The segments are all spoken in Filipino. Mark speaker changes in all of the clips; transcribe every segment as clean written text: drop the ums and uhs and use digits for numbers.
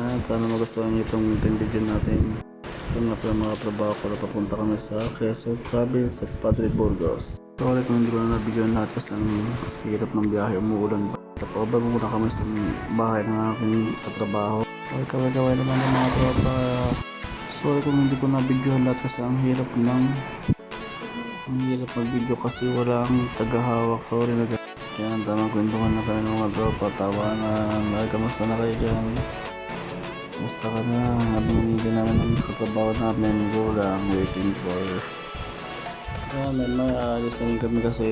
Speaker 1: Yan, sana magustuhan niyo itong video natin. Ito nga pala mga trabaho ko na papunta kami sa Quezon Province sa Padre Burgos. Sorry kung hindi ko na nabigyan lahat kasi ang hirap ng biyahe, umuulan pa. Sa paubar muna kami sa bahay ng aking katrabaho. Okay, kaway-kaway naman ng mga tropa. Sorry kung hindi ko nabigyan lahat kasi ang hirap mag-video kasi walang tagahawak. Sorry na guys. Kaya ang tamang kwentuhan na kayo ng mga tropa, tawanan. Ay, kamusta na kayo dyan? Kamusta ka na? Habang hindi namin ang katrabaho namin, go lang, waiting for. Kaya may aalis na rin kami kasi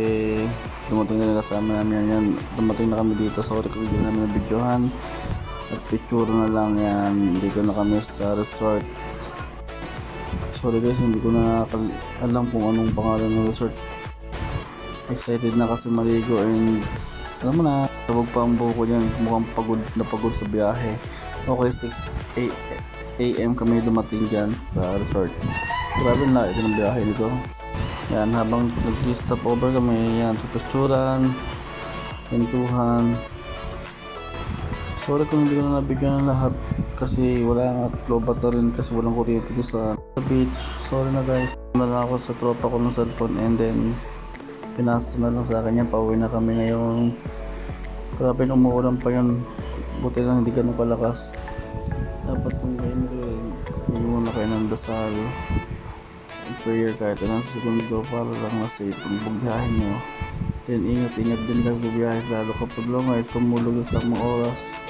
Speaker 1: dumating na kasama namin yan. Dumating na kami dito, sorry kung hindi namin nabidyohan. At picture na lang yan, dito na kami sa resort. Sorry guys, hindi ko na alam kung anong pangalan ng resort. Excited na kasi maligo and alam mo na, sabog pa ang buho ko dyan, mukhang pagod sa biyahe. Okay, 6 AM kami dumating dyan sa resort. Grabe na ito ng biyahe nito. Yan, habang nag-stop over kami, yan, pipicturan, pintuhan. Sorry kung hindi ko na nabigyan ng lahat kasi wala nga lobat na rin kasi walang kuryente ko sa beach. Sorry na guys. Wala ako sa tropa ko ng cellphone and then pinasa na lang sa akin yan. Pauwi na kami ngayon. Grabe na umuulan pa yun. Buti lang hindi ganun kalakas. Dapat kung kayo muna kayo ng dasal prayer kahit ilang segundo para lang na-safe ang bugyahin nyo. Then ingat-ingat din lang bubiyahe lalo kapag long ay tumulog sa mga oras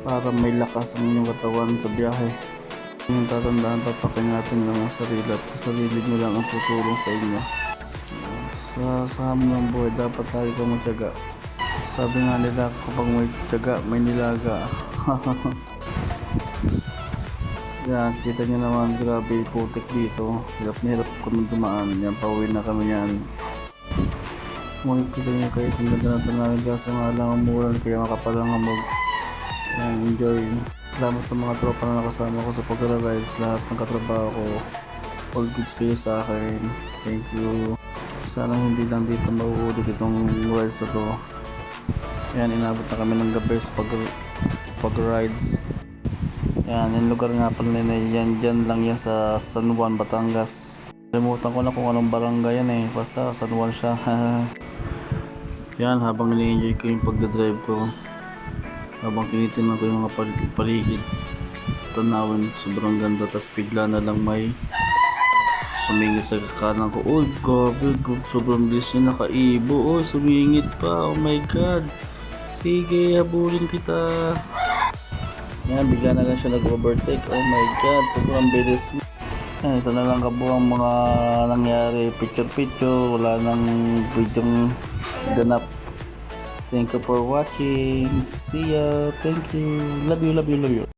Speaker 1: para may lakas ang inyong katawan sa biyahe. Yung tatandaan, papakingatan lang ang sarili at sarili nyo lang ang tutulong sa inyo. Sa hamon ng buhay dapat lagi ka magtiyaga. Sabi nga nila kapag may tiyaga may nilaga. Yan, kita nyo naman, grabe putik dito. Hirap na hirap kami dumaan. Yan, pauwi na kami yan. Makikita nyo kayo sa ganda natin namin kasi nga lang ang umulan kaya makapalang hamog. Yan, enjoy. Salamat sa mga tropa na nakasama ko sa pag-rides. Lahat ng katrabaho ko, all goods kayo sa akin. Thank you. Sana hindi lang dito mauulit itong rides na to. Yan, inabot na kami ng gabi sa pag-rides. Yan, yung lugar nga pala nila yan, dyan lang yan sa San Juan, Batangas. Kalimutan ko na kung anong barangay yan eh, basta San Juan siya. Yan, habang nini-enjoy ko yung pagdadrive ko, habang tinitingnan ko yung mga paligid, tanawin, sobrang ganda, tapos bigla na lang may sumingit sa kanan ko. Uy, gabi, sobrang bilis yung nakaibo. Uy, sumingit pa, oh my god. Sige, habulin kita. Yan, bigla na lang siya nag-overtake. Oh my god, sobrang bilis. Yan, ito na lang kabuang mga nangyari. Picture, wala nang videong ganap. Thank you for watching. See ya. Thank you. Love you, love you, love you.